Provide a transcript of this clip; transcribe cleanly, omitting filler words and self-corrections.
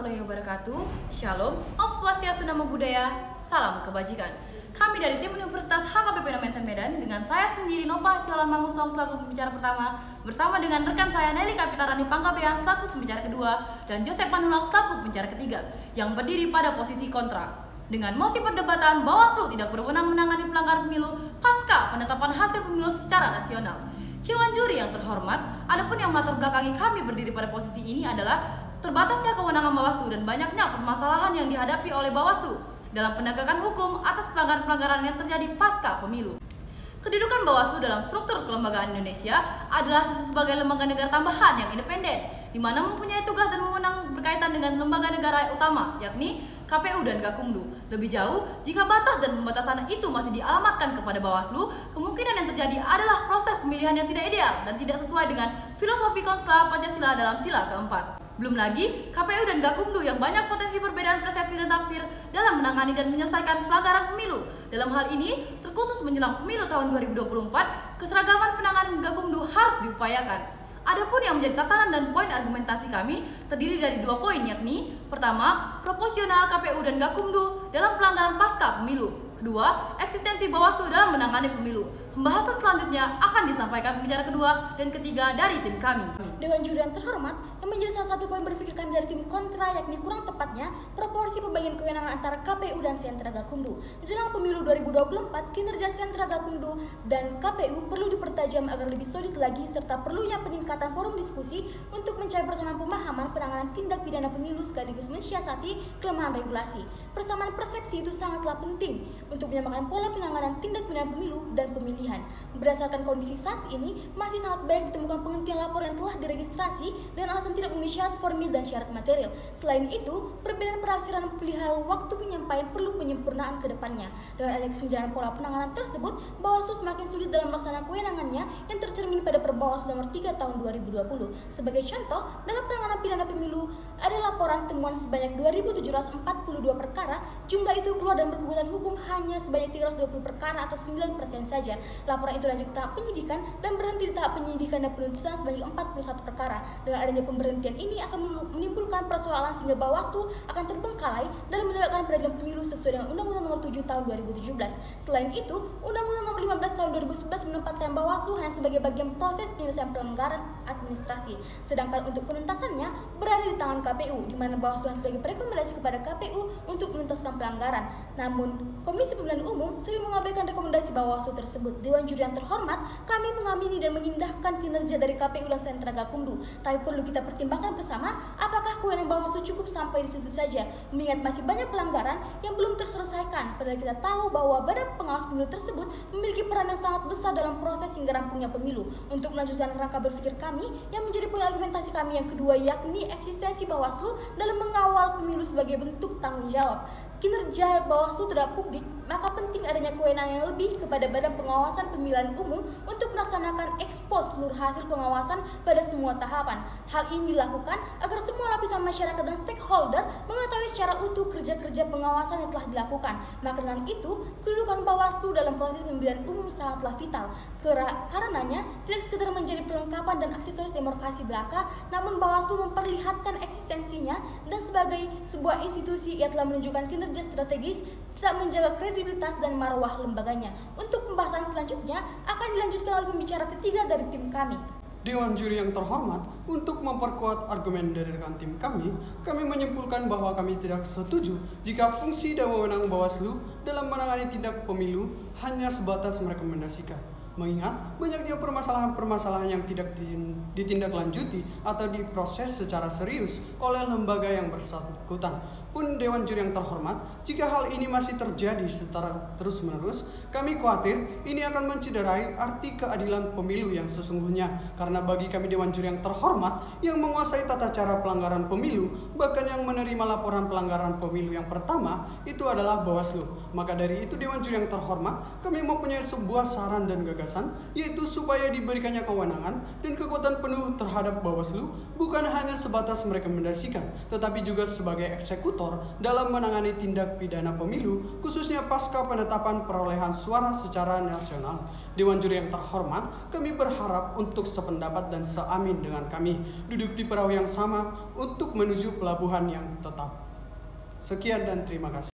warahmatullahi wabarakatuh. Shalom, Om Swastiastu, Namo Buddhaya, salam kebajikan. Kami dari tim Universitas HKBP Mensen Medan dengan saya sendiri Nova Siolan Mangusong selaku pembicara pertama, bersama dengan rekan saya Nelly Kapitarani Panggabean selaku pembicara kedua dan Joseph Panulak selaku pembicara ketiga yang berdiri pada posisi kontra. Dengan mosi perdebatan Bawaslu tidak berwenang menangani pelanggaran pemilu pasca penetapan hasil pemilu secara nasional. Dewan juri yang terhormat, adapun yang melatar belakangi kami berdiri pada posisi ini adalah terbatasnya kewenangan Bawaslu dan banyaknya permasalahan yang dihadapi oleh Bawaslu dalam penegakan hukum atas pelanggaran-pelanggaran yang terjadi pasca pemilu. Kedudukan Bawaslu dalam struktur kelembagaan Indonesia adalah sebagai lembaga negara tambahan yang independen, di mana mempunyai tugas dan wewenang berkaitan dengan lembaga negara utama, yakni KPU dan Gakumdu. Lebih jauh, jika batas dan pembatasan itu masih dialamatkan kepada Bawaslu, kemungkinan yang terjadi adalah proses pemilihan yang tidak ideal dan tidak sesuai dengan filosofi konstitusi Pancasila dalam sila keempat. Belum lagi, KPU dan Gakumdu yang banyak potensi perbedaan persepsi dan tafsir dalam menangani dan menyelesaikan pelanggaran pemilu. Dalam hal ini, terkhusus menjelang pemilu tahun 2024, keseragaman penanganan Gakumdu harus diupayakan. Adapun yang menjadi tatanan dan poin argumentasi kami terdiri dari 2 poin, yakni pertama, proporsional KPU dan Gakumdu dalam pelanggaran pasca pemilu. Kedua, eksistensi Bawaslu dalam menangani pemilu. Pembahasan selanjutnya akan disampaikan pembicara kedua dan ketiga dari tim kami. Dewan juri yang terhormat, yang menjadi salah satu poin berpikir kami dari tim kontra yakni kurang tepatnya proporsi pembagian kewenangan antara KPU dan sentra Gakumdu. Jelang pemilu 2024, kinerja sentra Gakumdu dan KPU perlu dipertajam agar lebih solid lagi serta perlunya peningkatan forum diskusi untuk mencari persamaan pemahaman penanganan tindak pidana pemilu sekaligus mensiasati kelemahan regulasi. Persamaan persepsi itu sangatlah penting untuk menyamakan pola penanganan tindak pidana pemilu dan pemilihan. Berdasarkan kondisi saat ini, masih sangat banyak ditemukan penghentian lapor yang telah diregistrasi dengan alasan tidak memenuhi syarat formil dan syarat material. Selain itu, perbedaan penafsiran perihal waktu penyampaian perlu penyempurnaan ke depannya. Dengan adanya kesenjangan pola penanganan tersebut, Bawaslu semakin sulit dalam melaksanakan kewenangannya yang tercermin pada Perbawaslu nomor 3 tahun 2020. Sebagai contoh, dalam penanganan pidana pemilu, ada laporan temuan sebanyak 2.742 perkara, jumlah itu keluar dan berkebutuhan hukum hanya sebanyak 320 perkara atau 9% saja. Laporan itu lanjut ke tahap penyidikan dan berhenti di tahap penyidikan dan penuntutan sebanyak 41 perkara. Dengan adanya pemberhentian ini akan menimbulkan persoalan sehingga Bawaslu akan terbengkalai dalam menegakkan peradilan pemilu sesuai dengan Undang-Undang Nomor 7 Tahun 2017. Selain itu, Undang-Undang Nomor 15 Tahun 2011 menempatkan Bawaslu hanya sebagai bagian proses penyelesaian pelanggaran administrasi, sedangkan untuk penuntasannya berada di tangan KPU, di mana Bawaslu hanya sebagai rekomendasi kepada KPU untuk menuntaskan pelanggaran. Namun, Komisi Pemilihan Umum sering mengabaikan rekomendasi Bawaslu tersebut. Dewan juri yang terhormat, kami mengamini dan mengindahkan kinerja dari KPU dan sentra Gakumdu. Tapi perlu kita pertimbangkan bersama, apakah kewenangan Bawaslu cukup sampai di situ saja, mengingat masih banyak pelanggaran yang belum terselesaikan. Padahal kita tahu bahwa Badan Pengawas Pemilu tersebut memiliki peran yang sangat besar dalam proses hingga rampungnya pemilu. Untuk melanjutkan rangka berpikir kami, yang menjadi poin argumentasi kami yang kedua yakni eksistensi Bawaslu dalam mengawal pemilu sebagai bentuk tanggung jawab. Kinerja Bawaslu terhadap publik, maka penting adanya kewenangan yang lebih kepada Badan Pengawasan Pemilihan Umum untuk melaksanakan ekspos seluruh hasil pengawasan pada semua tahapan. Hal ini dilakukan agar semua lapisan masyarakat dan stakeholder mengetahui secara utuh kerja-kerja pengawasan yang telah dilakukan. Maka dengan itu, kedudukan Bawaslu dalam proses pemilihan umum sangatlah vital. Karenanya, tidak sekedar menjadi perlengkapan dan aksesoris demokrasi belaka, namun Bawaslu memperlihatkan eksistensinya dan sebagai sebuah institusi ia telah menunjukkan kinerja strategis, tidak menjaga kredibilitas dan marwah lembaganya. Untuk pembahasan selanjutnya akan dilanjutkan oleh pembicara ketiga dari tim kami. Dewan juri yang terhormat, untuk memperkuat argumen dari rekan tim kami menyimpulkan bahwa kami tidak setuju jika fungsi dan wewenang Bawaslu dalam menangani tindak pemilu hanya sebatas merekomendasikan. Mengingat banyaknya permasalahan-permasalahan yang tidak ditindaklanjuti atau diproses secara serius oleh lembaga yang bersangkutan. Pun Dewan juri yang terhormat, jika hal ini masih terjadi secara terus-menerus, kami khawatir ini akan mencederai arti keadilan pemilu yang sesungguhnya. Karena bagi kami Dewan juri yang terhormat, yang menguasai tata cara pelanggaran pemilu, bahkan yang menerima laporan pelanggaran pemilu yang pertama, itu adalah Bawaslu. Maka dari itu Dewan juri yang terhormat, kami mempunyai sebuah saran dan gagasan, yaitu supaya diberikannya kewenangan dan kekuatan penuh terhadap Bawaslu, bukan hanya sebatas merekomendasikan, tetapi juga sebagai eksekutor eksekutor dalam menangani tindak pidana pemilu, khususnya pasca penetapan perolehan suara secara nasional. Dewan Juri yang terhormat, kami berharap untuk sependapat dan seamin dengan kami, duduk di perahu yang sama untuk menuju pelabuhan yang tetap. Sekian dan terima kasih.